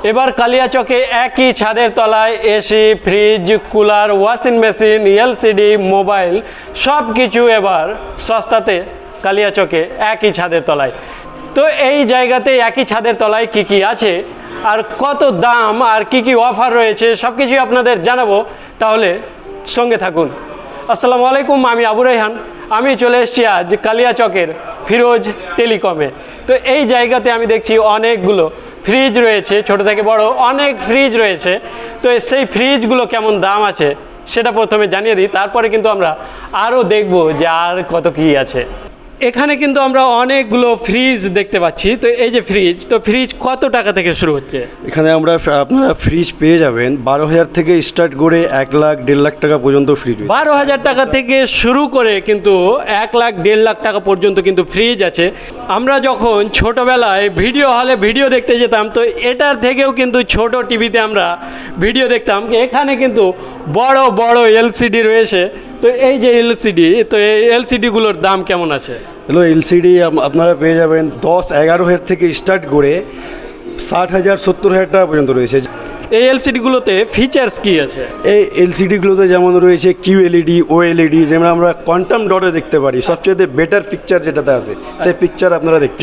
এবার কালিয়াচকে একই ছাদের তলায় AC, fridge, cooler, washing machine, LCD, mobile সব কিছু এবার সস্তাতে কালিয়াচকে একই ছাদের তলায়। তো এই জায়গাতে একই ছাদের তলায় কি কি আছে আর কত দাম আর কি কি অফার রয়েছে সব কিছুই আপনাদের জানাবো, তাহলে সঙ্গে থাকুন। আসসালামু আলাইকুম, আমি আবু রায়হান। আমি চলে এসেছি আজ কালিয়াচকের ফিরোজ টেলিকমে। তো এই জায়গাতে আমি দেখছি অনেকগুলো ফ্রিজ রয়েছে, ছোট থেকে বড় অনেক ফ্রিজ রয়েছে। তো সেই ফ্রিজগুলো কেমন দাম আছে সেটা প্রথমে জানিয়ে দিই, তারপরে কিন্তু আমরা আরও দেখব যে আর কত কী আছে। এখানে কিন্তু আমরা অনেকগুলো ফ্রিজ দেখতে পাচ্ছি। তো এই যে ফ্রিজ, তো ফ্রিজ কত টাকা থেকে শুরু হচ্ছে? এখানে আপনারা ফ্রিজ পেয়ে যাবেন 12,000 থেকে স্টার্ট করে 1 লাখ 1.5 লাখ টাকা পর্যন্ত ফ্রিজ। 12,000 টাকা থেকে শুরু করে কিন্তু 1 লাখ 1.5 লাখ টাকা পর্যন্ত কিন্তু ফ্রিজ আছে। আমরা যখন ছোটোবেলায় ভিডিও হলে ভিডিও দেখতে যেতাম, তো এটার থেকেও কিন্তু ছোট টিভিতে আমরা ভিডিও দেখতাম। এখানে কিন্তু বড় বড় এলসিডি রয়েছে। তো এই যে এলসিডি, তো এই এলসিডিগুলোর দাম কেমন আছে? হ্যালো, এলসিডি আপনারা পেয়ে যাবেন 10-11,000 থেকে স্টার্ট করে 60,000 70,000 টাকা পর্যন্ত রয়েছে। এই এলসিডিগুলোতে ফিচার্স কি আছে? এই এলসিডিগুলোতে যেমন রয়েছে কিউএলইডি, ওএলইডি, যেমন আমরা কোয়ান্টাম ডটে দেখতে পারি। সবচেয়ে বেটার পিকচার যেটাতে আছে সেই পিকচার আপনারা দেখতে।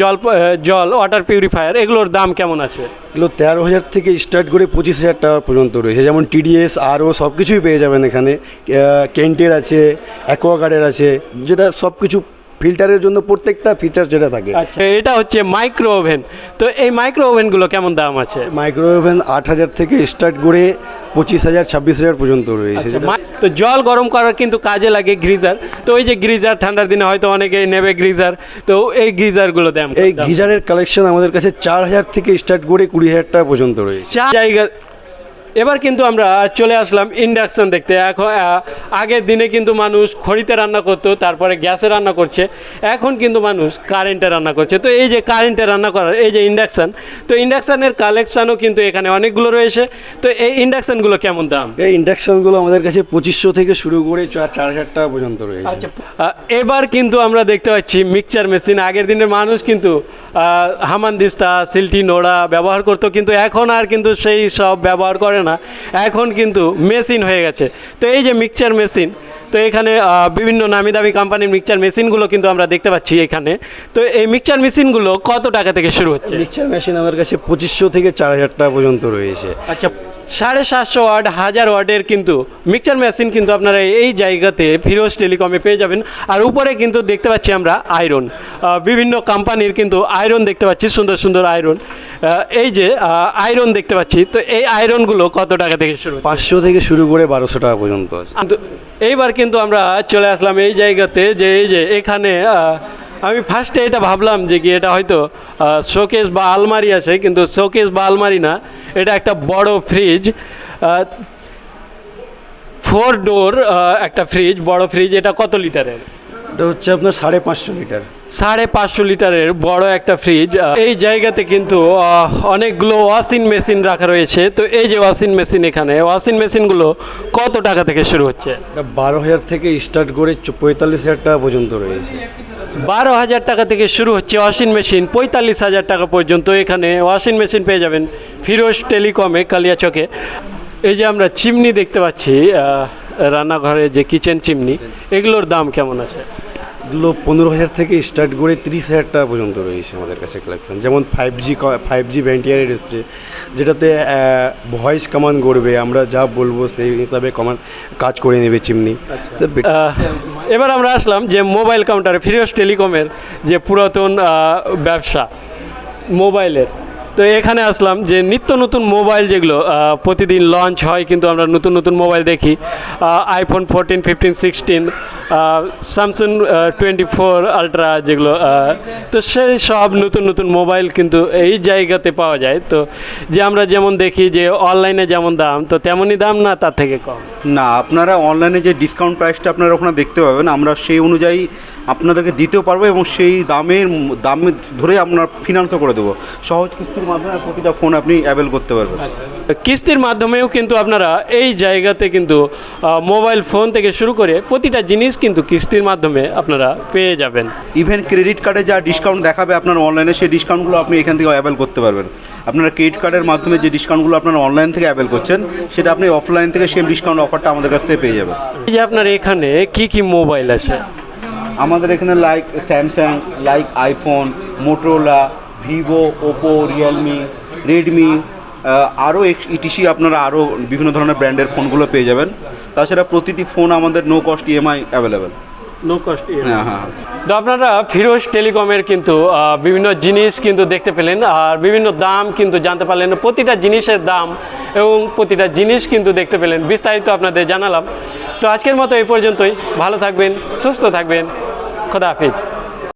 জল ওয়াটার পিউরিফায়ার এগুলোর দাম কেমন আছে? এগুলো 13,000 থেকে স্টার্ট করে 25,000 টাকা পর্যন্ত রয়েছে। যেমন টিডিএস, আরও সব কিছুই পেয়ে যাবেন এখানে। কেন্টের আছে, অ্যাকোয়াগার্ডের আছে, যেটা সব কিছু ফিল্টারের জন্য প্রত্যেকটা ফিচার যেটা থাকে। আচ্ছা, এটা হচ্ছে মাইক্রো ওভেন। তো এই মাইক্রো ওভেনগুলো কেমন দাম আছে? মাইক্রো ওভেন 8,000 থেকে স্টার্ট করে 25,000 26,000 পর্যন্ত রয়েছে। তো জল গরম করার কিন্তু কাজে লাগে গ্রিজার। তো ওই যে গ্রিজার, ঠান্ডার দিনে হয়তো অনেকেই নেবে গ্রিজার, তো এই গ্রিজারগুলো দাম। এই গিজারের কালেকশন আমাদের কাছে 4,000 থেকে স্টার্ট করে 20,000 টাকা পর্যন্ত রয়েছে। জায়গা এবার কিন্তু আমরা চলে আসলাম ইন্ডাকশন দেখতে। এখন আগের দিনে কিন্তু মানুষ খড়িতে রান্না করতো, তারপরে গ্যাসে রান্না করছে, এখন কিন্তু মানুষ কারেন্টে রান্না করছে। তো এই যে কারেন্টে রান্না করার এই যে ইন্ডাকশান, তো ইন্ডাকশানের কালেকশানও কিন্তু এখানে অনেকগুলো রয়েছে। তো এই ইন্ডাকশানগুলো কেমন দাম? এই ইন্ডাকশানগুলো আমাদের কাছে 2500 থেকে শুরু করে 4,000 টাকা পর্যন্ত রয়েছে। আচ্ছা, এবার কিন্তু আমরা দেখতে পাচ্ছি মিক্সচার মেশিন। আগের দিনের মানুষ কিন্তু হামানদিস্তা, সিলটি, নোড়া ব্যবহার করতো, কিন্তু এখন আর কিন্তু সেই সব ব্যবহার করে না, এখন কিন্তু মেশিন হয়ে গেছে। তো এই যে মিক্সচার মেশিন, তো এখানে বিভিন্ন নামি দামি কোম্পানির মিক্সচার মেশিনগুলো কিন্তু আমরা দেখতে পাচ্ছি এখানে। তো এই মিক্সচার মেশিনগুলো কত টাকা থেকে শুরু হচ্ছে? মিক্সচার মেশিন আমার কাছে 2500 থেকে 4,000 টাকা পর্যন্ত রয়েছে। আচ্ছা, 750 ওয়াট, 1000 ওয়াটের কিন্তু মিক্সচার মেশিন কিন্তু আপনারা এই জায়গাতে ফিরোজ টেলিকমে পেয়ে যাবেন। আর উপরে কিন্তু দেখতে পাচ্ছি আমরা আয়রন, বিভিন্ন কোম্পানির কিন্তু আয়রন দেখতে পাচ্ছি, সুন্দর সুন্দর আয়রন। এই যে আয়রন দেখতে পাচ্ছি, তো এই আয়রনগুলো কত টাকা থেকে শুরু? 500 থেকে শুরু করে 1200 টাকা পর্যন্ত আছে। এইবার কিন্তু আমরা চলে আসলাম এই জায়গাতে, যে এই যে এখানে আমি ফার্স্টে এটা ভাবলাম যে কি এটা হয়তো শোকেস বা আলমারি আছে, কিন্তু শোকেস বা আলমারি না, এটা একটা বড় ফ্রিজ, 4 ডোর একটা ফ্রিজ, বড় ফ্রিজ। এটা কত লিটারের? এটা হচ্ছে আপনার 550 লিটার। 550 লিটারের বড় একটা ফ্রিজ। এই জায়গাতে কিন্তু অনেকগুলো ওয়াশিং মেশিন রাখা রয়েছে। তো এই যে ওয়াশিং মেশিন, এখানে ওয়াশিং মেশিনগুলো কত টাকা থেকে শুরু হচ্ছে? এটা 12,000 থেকে স্টার্ট করে 45,000 টাকা পর্যন্ত রয়েছে। 12,000 টাকা থেকে শুরু হচ্ছে ওয়াশিং মেশিন, 45,000 টাকা পর্যন্ত এখানে ওয়াশিং মেশিন পেয়ে যাবেন ফিরোজ টেলিকমে কালিয়াচকে। এই যে আমরা চিমনি দেখতে পাচ্ছি, রান্নাঘরে যে কিচেন চিমনি, এগুলোর দাম কেমন আছে? এগুলো 15,000 থেকে স্টার্ট করে 30,000 টাকা পর্যন্ত রয়েছে আমাদের কাছে কালেকশন। যেমন 5G ভেন্টিয়ারের এসছে, যেটাতে ভয়েস কমান্ড করবে, আমরা যা বলবো সেই হিসাবে কাজ করে নেবে চিমনি। এবার আমরা আসলাম যে মোবাইল কাউন্টারে, ফিরোজ টেলিকমের যে পুরাতন ব্যবসা মোবাইলের। তো এখানে আসলাম যে নিত্য নতুন মোবাইল যেগুলো প্রতিদিন লঞ্চ হয়, কিন্তু আমরা নতুন নতুন মোবাইল দেখি, iPhone 14, 15, 16, স্যামসাং 24 আলট্রা যেগুলো, তো সেই সব নতুন নতুন মোবাইল কিন্তু এই জায়গাতে পাওয়া যায়। তো যে আমরা যেমন দেখি যে অনলাইনে যেমন দাম, তো তেমনই দাম না তার থেকে কম না। আপনারা অনলাইনে যে ডিসকাউন্ট প্রাইসটা আপনারা ওখানে দেখতে পাবেন, আমরা সেই অনুযায়ী আপনাদেরকে দিতেও পারবো এবং সেই দামে ধরে আপনার ফিনান্সও করে দেবো। সহজ কিস্তির মাধ্যমে প্রতিটা ফোন আপনি অ্যাভেল করতে পারবেন। কিস্তির মাধ্যমেও কিন্তু আপনারা এই জায়গাতে কিন্তু মোবাইল ফোন থেকে শুরু করে প্রতিটা জিনিস কিন্তু কিস্তির মাধ্যমে আপনারা পেয়ে যাবেন। ইভেন ক্রেডিট কার্ডে যা ডিসকাউন্ট দেখাবে আপনার অনলাইনে, সেই ডিসকাউন্টগুলো আপনি এখান থেকে অ্যাভেল করতে পারবেন। আপনারা ক্রেডিট কার্ডের মাধ্যমে যে ডিসকাউন্টগুলো আপনারা অনলাইন থেকে অ্যাভেল করছেন, সেটা আপনি অফলাইন থেকে সেম ডিসকাউন্ট অফারটা আমাদের কাছ থেকে পেয়ে যাবেন। এই যে আপনার এখানে কি কি মোবাইল আছে? আমাদের এখানে like Samsung, like iPhone, Motorola, Vivo, Oppo, Realme, Redmi, আরও ইটিসি আপনারা আরও বিভিন্ন ধরনের ব্র্যান্ডের ফোনগুলো পেয়ে যাবেন। তাছাড়া প্রতিটি ফোন আমাদের no cost EMI available. No cost. হ্যাঁ হ্যাঁ। তো আপনারা ফিরোজ টেলিকমের কিন্তু বিভিন্ন জিনিস কিন্তু দেখতে পেলেন, আর বিভিন্ন দাম কিন্তু জানতে পারলেন, প্রতিটা জিনিসের দাম এবং প্রতিটা জিনিস কিন্তু দেখতে পেলেন, বিস্তারিত আপনাদের জানালাম। তো আজকের মতো এই পর্যন্তই। ভালো থাকবেন, সুস্থ থাকবেন, খোদা হাফিজ।